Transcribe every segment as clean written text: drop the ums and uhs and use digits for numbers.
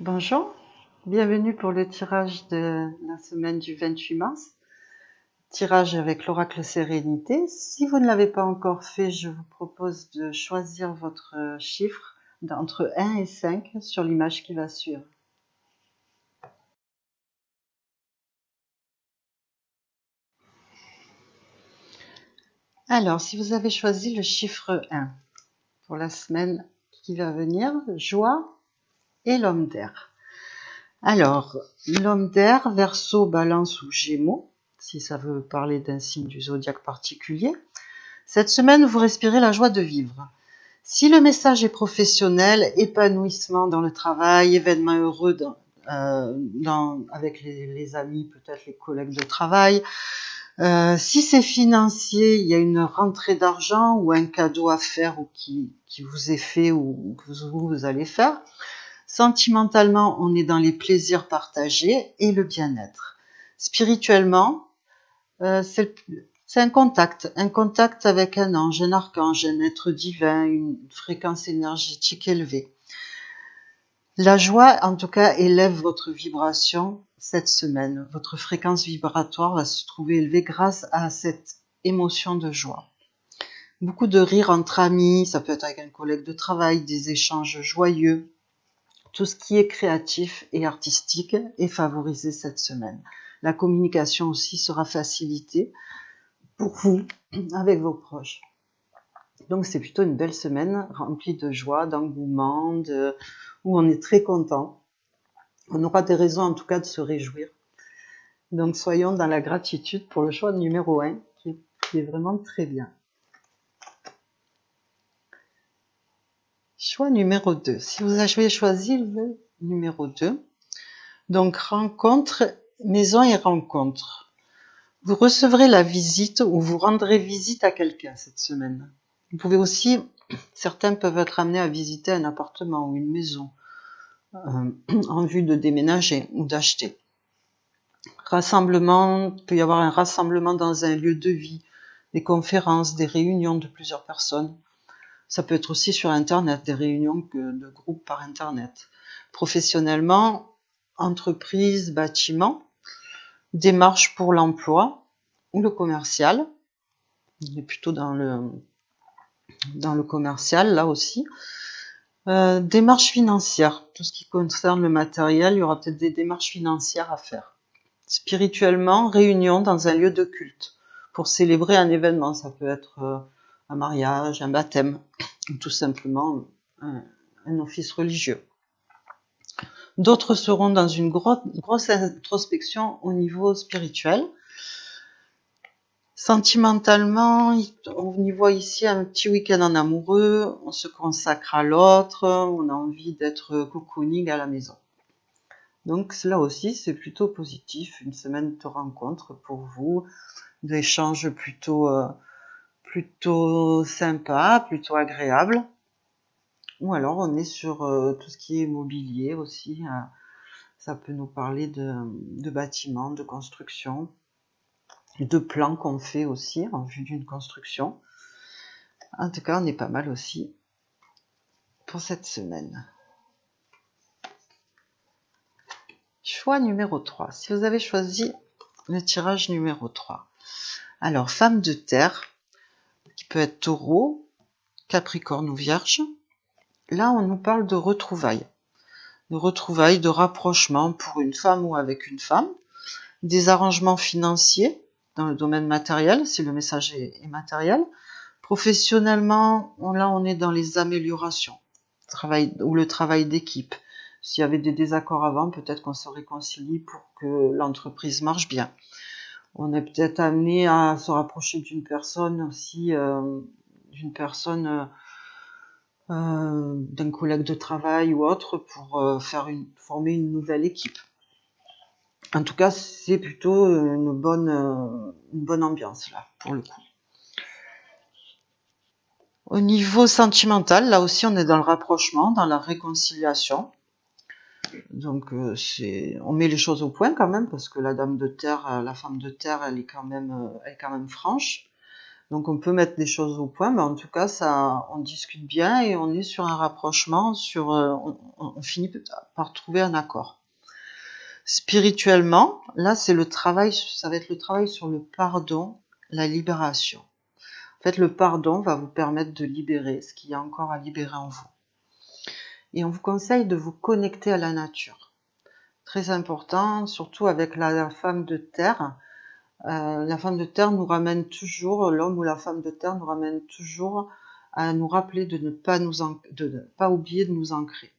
Bonjour, bienvenue pour le tirage de la semaine du 28 mars. Tirage avec l'oracle Sérénité. Si vous ne l'avez pas encore fait, je vous propose de choisir votre chiffre d'entre 1 et 5 sur l'image qui va suivre. Alors, si vous avez choisi le chiffre 1 pour la semaine qui va venir, joie et l'homme d'air. Alors, l'homme d'air, Verseau, Balance ou Gémeaux, si ça veut parler d'un signe du zodiaque particulier. Cette semaine, vous respirez la joie de vivre. Si le message est professionnel, épanouissement dans le travail, événements heureux avec les amis, peut-être les collègues de travail. Si c'est financier, il y a une rentrée d'argent ou un cadeau à faire ou qui vous est fait ou que vous allez faire. Sentimentalement, on est dans les plaisirs partagés et le bien-être. Spirituellement, c'est un contact avec un ange, un archange, un être divin, une fréquence énergétique élevée. La joie, en tout cas, élève votre vibration cette semaine. Votre fréquence vibratoire va se trouver élevée grâce à cette émotion de joie. Beaucoup de rires entre amis, ça peut être avec un collègue de travail, des échanges joyeux. Tout ce qui est créatif et artistique est favorisé cette semaine. La communication aussi sera facilitée pour vous avec vos proches. Donc c'est plutôt une belle semaine remplie de joie, d'engouement, où on est très content. On aura des raisons en tout cas de se réjouir. Donc soyons dans la gratitude pour le choix numéro 1 qui est vraiment très bien. Choix numéro 2. Si vous avez choisi le numéro 2, donc rencontre, maison et rencontre. Vous recevrez la visite ou vous rendrez visite à quelqu'un cette semaine. Vous pouvez aussi, certains peuvent être amenés à visiter un appartement ou une maison en vue de déménager ou d'acheter. Rassemblement, il peut y avoir un rassemblement dans un lieu de vie, des conférences, des réunions de plusieurs personnes. Ça peut être aussi sur Internet, des réunions de groupe par Internet. Professionnellement, entreprise, bâtiment, démarche pour l'emploi ou le commercial. On est plutôt dans le commercial, là aussi. Démarche financière, tout ce qui concerne le matériel, il y aura peut-être des démarches financières à faire. Spirituellement, réunion dans un lieu de culte pour célébrer un événement. Ça peut être un mariage, un baptême, ou tout simplement un office religieux. D'autres seront dans une grosse introspection au niveau spirituel. Sentimentalement, on y voit ici un petit week-end en amoureux, on se consacre à l'autre, on a envie d'être cocooning à la maison. Donc là aussi, c'est plutôt positif, une semaine de rencontres pour vous, d'échanges plutôt sympas, plutôt agréables. Ou alors on est sur tout ce qui est immobilier aussi, ça peut nous parler de bâtiments, de construction, de plans qu'on fait aussi en vue d'une construction. En tout cas, on est pas mal aussi pour cette semaine. Choix numéro 3. Si vous avez choisi le tirage numéro 3. Alors, femme de terre, qui peut être taureau, capricorne ou vierge. Là, on nous parle de retrouvailles. De rapprochement pour une femme ou avec une femme. Des arrangements financiers dans le domaine matériel, si le message est matériel. Professionnellement, là, on est dans les améliorations. Le travail d'équipe. S'il y avait des désaccords avant, peut-être qu'on se réconcilie pour que l'entreprise marche bien. On est peut-être amené à se rapprocher d'une personne aussi, d'un collègue de travail ou autre pour former une nouvelle équipe. En tout cas, c'est plutôt une bonne ambiance là, pour le coup. Au niveau sentimental, là aussi, on est dans le rapprochement, dans la réconciliation. Donc, on met les choses au point quand même, parce que la femme de terre, elle est quand même franche. Donc on peut mettre des choses au point, mais en tout cas, on discute bien et on est sur un rapprochement, on finit par trouver un accord. Spirituellement, là, ça va être le travail sur le pardon, la libération. En fait, le pardon va vous permettre de libérer ce qu'il y a encore à libérer en vous. Et on vous conseille de vous connecter à la nature. Très important, surtout avec la femme de terre. La femme de terre nous ramène toujours, l'homme ou la femme de terre nous ramène toujours à nous rappeler de ne pas oublier de nous ancrer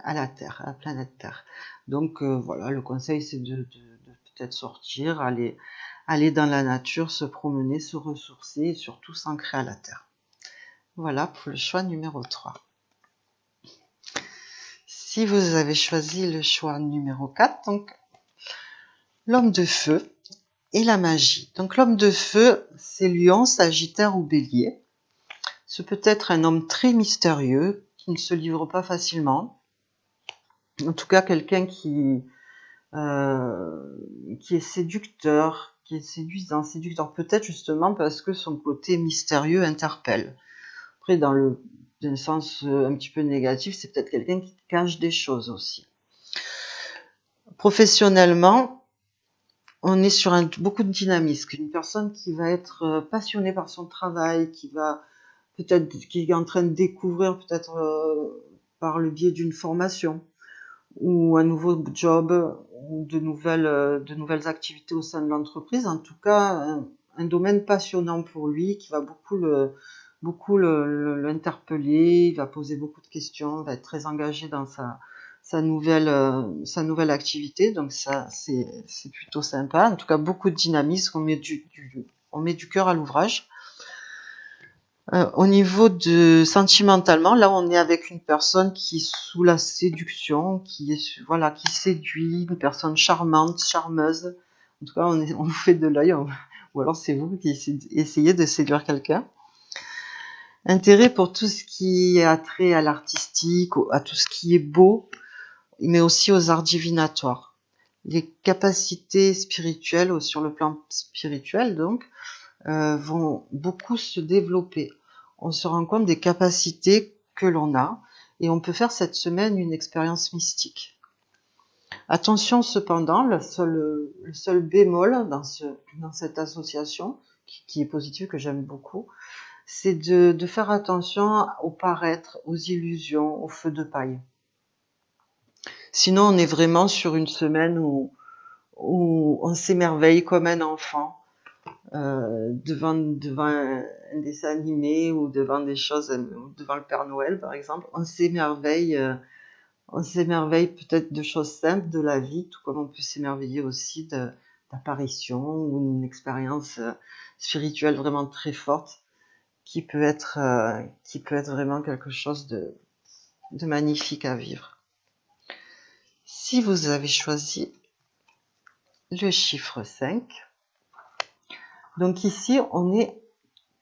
à la terre, à la planète Terre. Donc voilà, le conseil c'est de peut-être sortir, aller dans la nature, se promener, se ressourcer et surtout s'ancrer à la terre. Voilà pour le choix numéro 3. Si vous avez choisi le choix numéro 4, donc l'homme de feu et la magie. Donc l'homme de feu, c'est Lion, Sagittaire ou Bélier. Ce peut être un homme très mystérieux, qui ne se livre pas facilement. En tout cas, quelqu'un qui est séducteur, qui est séduisant, séducteur peut-être justement parce que son côté mystérieux interpelle. Après, dans le sens un petit peu négatif, c'est peut-être quelqu'un qui cache des choses aussi. Professionnellement, on est sur beaucoup de dynamisme. Une personne qui va être passionnée par son travail, qui est en train de découvrir peut-être par le biais d'une formation ou un nouveau job ou de nouvelles activités au sein de l'entreprise. En tout cas, un domaine passionnant pour lui qui va beaucoup l'interpeller, il va poser beaucoup de questions, va être très engagé dans sa nouvelle activité. Donc ça, c'est plutôt sympa. En tout cas, beaucoup de dynamisme, on met du cœur à l'ouvrage. Au niveau de sentimentalement, là on est avec une personne qui est sous la séduction, qui séduit, une personne charmante, charmeuse. En tout cas, on vous fait de l'œil, ou alors c'est vous qui essayez de séduire quelqu'un. Intérêt pour tout ce qui est attrait à l'artistique, à tout ce qui est beau, mais aussi aux arts divinatoires. Les capacités spirituelles, sur le plan spirituel donc, vont beaucoup se développer. On se rend compte des capacités que l'on a et on peut faire cette semaine une expérience mystique. Attention cependant, le seul bémol dans cette association, qui est positive, que j'aime beaucoup, c'est de faire attention au paraître, aux illusions, au feu de paille. Sinon, on est vraiment sur une semaine où on s'émerveille comme un enfant devant un dessin animé ou devant des choses, devant le Père Noël par exemple. On s'émerveille peut-être de choses simples de la vie, tout comme on peut s'émerveiller aussi d'apparitions ou une expérience spirituelle vraiment très forte qui peut être vraiment quelque chose de magnifique à vivre. Si vous avez choisi le chiffre 5, donc ici on est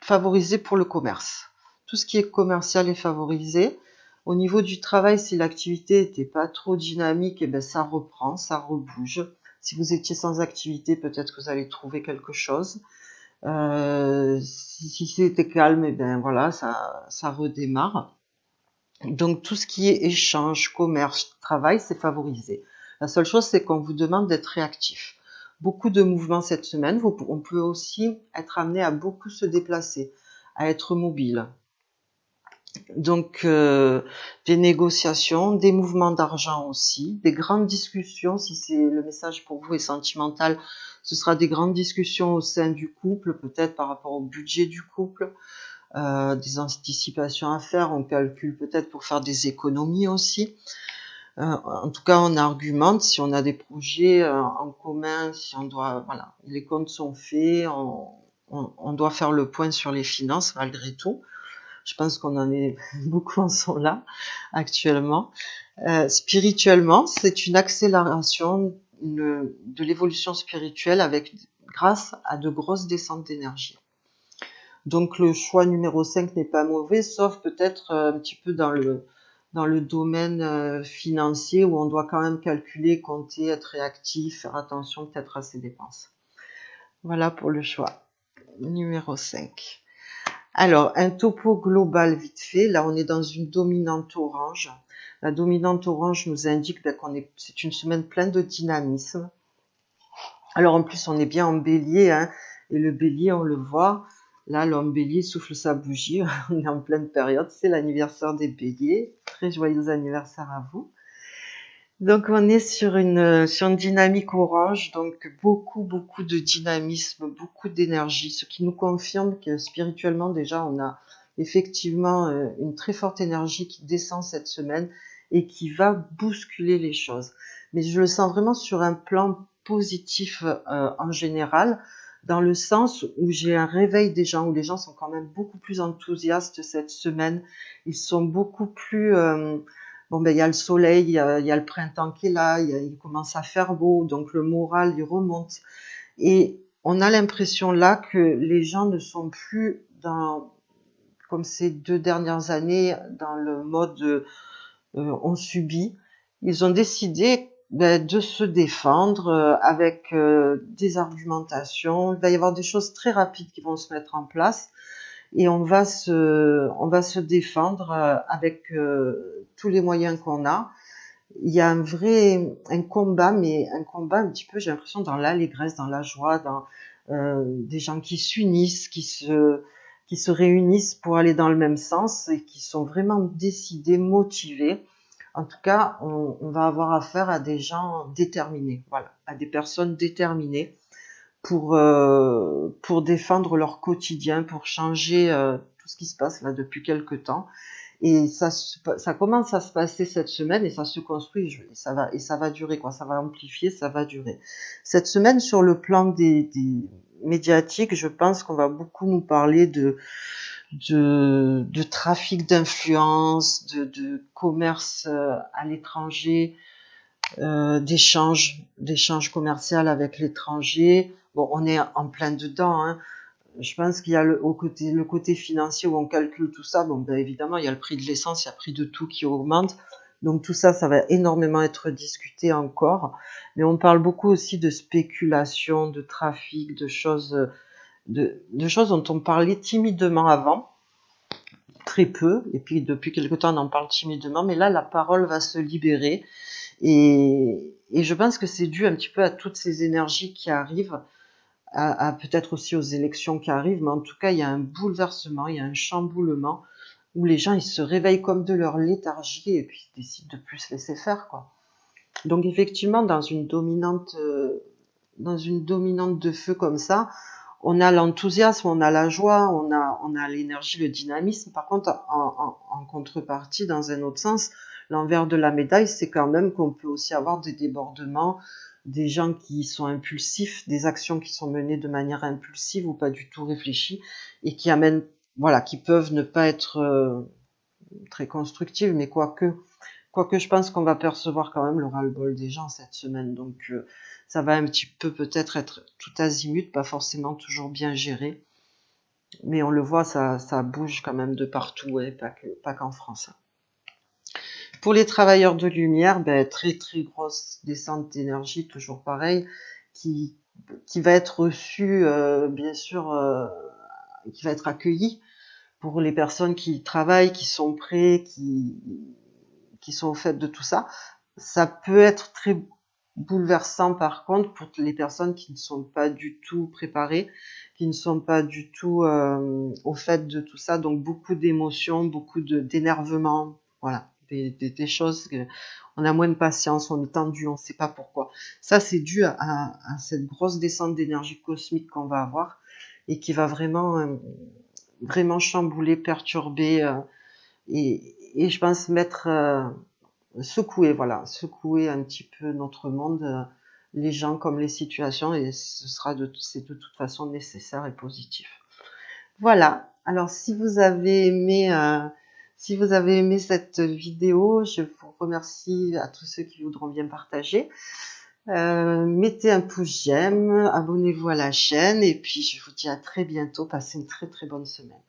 favorisé pour le commerce. Tout ce qui est commercial est favorisé. Au niveau du travail, si l'activité n'était pas trop dynamique, ça reprend, ça rebouge. Si vous étiez sans activité, peut-être que vous allez trouver quelque chose. Si c'était calme, voilà, ça redémarre. Donc tout ce qui est échange, commerce, travail, c'est favorisé. La seule chose, c'est qu'on vous demande d'être réactif. Beaucoup de mouvements cette semaine. On peut aussi être amené à beaucoup se déplacer, à être mobile. Donc des négociations, des mouvements d'argent aussi, des grandes discussions. Si le message pour vous est sentimental, ce sera des grandes discussions au sein du couple, peut-être par rapport au budget du couple. Des anticipations à faire, on calcule peut-être pour faire des économies aussi. En tout cas, on argumente si on a des projets en commun, si on doit, voilà, les comptes sont faits, on doit faire le point sur les finances malgré tout. Je pense qu'on en est beaucoup en sont là actuellement. Spirituellement, c'est une accélération de l'évolution spirituelle grâce à de grosses descentes d'énergie. Donc le choix numéro 5 n'est pas mauvais, sauf peut-être un petit peu dans le domaine financier où on doit quand même calculer, compter, être réactif, faire attention peut-être à ses dépenses. Voilà pour le choix. numéro 5. Alors, un topo global vite fait. Là, on est dans une dominante orange. La dominante orange nous indique c'est une semaine pleine de dynamisme. Alors, en plus, on est bien en bélier, hein, et le bélier, on le voit. Là, l'homme bélier souffle sa bougie. On est en pleine période. C'est l'anniversaire des béliers. Très joyeux anniversaire à vous. Donc, on est sur une dynamique orange. Donc, beaucoup de dynamisme, beaucoup d'énergie. Ce qui nous confirme que spirituellement, déjà, on a effectivement une très forte énergie qui descend cette semaine et qui va bousculer les choses. Mais je le sens vraiment sur un plan positif en général, dans le sens où j'ai un réveil des gens, où les gens sont quand même beaucoup plus enthousiastes cette semaine. Ils sont beaucoup plus... bon, ben, il y a le soleil, il y a le printemps qui est là, il commence à faire beau, donc le moral, il remonte. Et on a l'impression là que les gens ne sont plus comme ces 2 dernières années, dans le mode on subit. Ils ont décidé de se défendre avec des argumentations. Il va y avoir des choses très rapides qui vont se mettre en place et on va se défendre avec tous les moyens qu'on a. Il y a un combat, mais un combat un petit peu, j'ai l'impression, dans l'allégresse, dans la joie, dans des gens qui s'unissent, qui se réunissent pour aller dans le même sens et qui sont vraiment décidés, motivés. En tout cas, on va avoir affaire à des gens déterminés, voilà, à des personnes déterminées pour défendre leur quotidien, pour changer tout ce qui se passe là depuis quelque temps. Et ça commence à se passer cette semaine et ça se construit et ça va durer quoi. Ça va amplifier, ça va durer. Cette semaine, sur le plan des médiatiques, je pense qu'on va beaucoup nous parler de trafic d'influence, de commerce à l'étranger, d'échanges commerciaux avec l'étranger. Bon, on est en plein dedans, hein. Je pense qu'il y a le côté financier où on calcule tout ça. Donc, évidemment, il y a le prix de l'essence, il y a le prix de tout qui augmente. Donc, tout ça, ça va énormément être discuté encore. Mais on parle beaucoup aussi de spéculation, de trafic, de choses dont on parlait timidement avant, très peu. Et puis, depuis quelque temps, on en parle timidement. Mais là, la parole va se libérer. Et je pense que c'est dû un petit peu à toutes ces énergies qui arrivent, à peut-être aussi aux élections qui arrivent, mais en tout cas, il y a un bouleversement, il y a un chamboulement où les gens, ils se réveillent comme de leur léthargie et puis ils décident de plus se laisser faire, quoi. Donc, effectivement, dans une dominante de feu comme ça, on a l'enthousiasme, on a la joie, on a l'énergie, le dynamisme. Par contre, en contrepartie, dans un autre sens, l'envers de la médaille, c'est quand même qu'on peut aussi avoir des débordements, des gens qui sont impulsifs, des actions qui sont menées de manière impulsive ou pas du tout réfléchie et qui amènent, voilà, qui peuvent ne pas être très constructives, mais quoique je pense qu'on va percevoir quand même le ras-le-bol des gens cette semaine. Donc, ça va un petit peu peut-être être tout azimut, pas forcément toujours bien géré. Mais on le voit, ça bouge quand même de partout, ouais, pas qu'en France. Pour les travailleurs de lumière, très très grosse descente d'énergie, toujours pareil, qui va être reçue, bien sûr, qui va être accueillie pour les personnes qui travaillent, qui sont prêts, qui sont au fait de tout ça. Ça peut être très bouleversant par contre pour les personnes qui ne sont pas du tout préparées, qui ne sont pas du tout au fait de tout ça, donc beaucoup d'émotions, beaucoup d'énervement, voilà, des choses que on a moins de patience, on est tendu, on ne sait pas pourquoi. Ça, c'est dû à cette grosse descente d'énergie cosmique qu'on va avoir et qui va vraiment chambouler, perturber et je pense secouer un petit peu notre monde, les gens comme les situations, et c'est de toute façon nécessaire et positif. Voilà. Alors, si vous avez aimé cette vidéo, je vous remercie à tous ceux qui voudront bien partager. Mettez un pouce j'aime, abonnez-vous à la chaîne, et puis je vous dis à très bientôt. Passez une très très bonne semaine.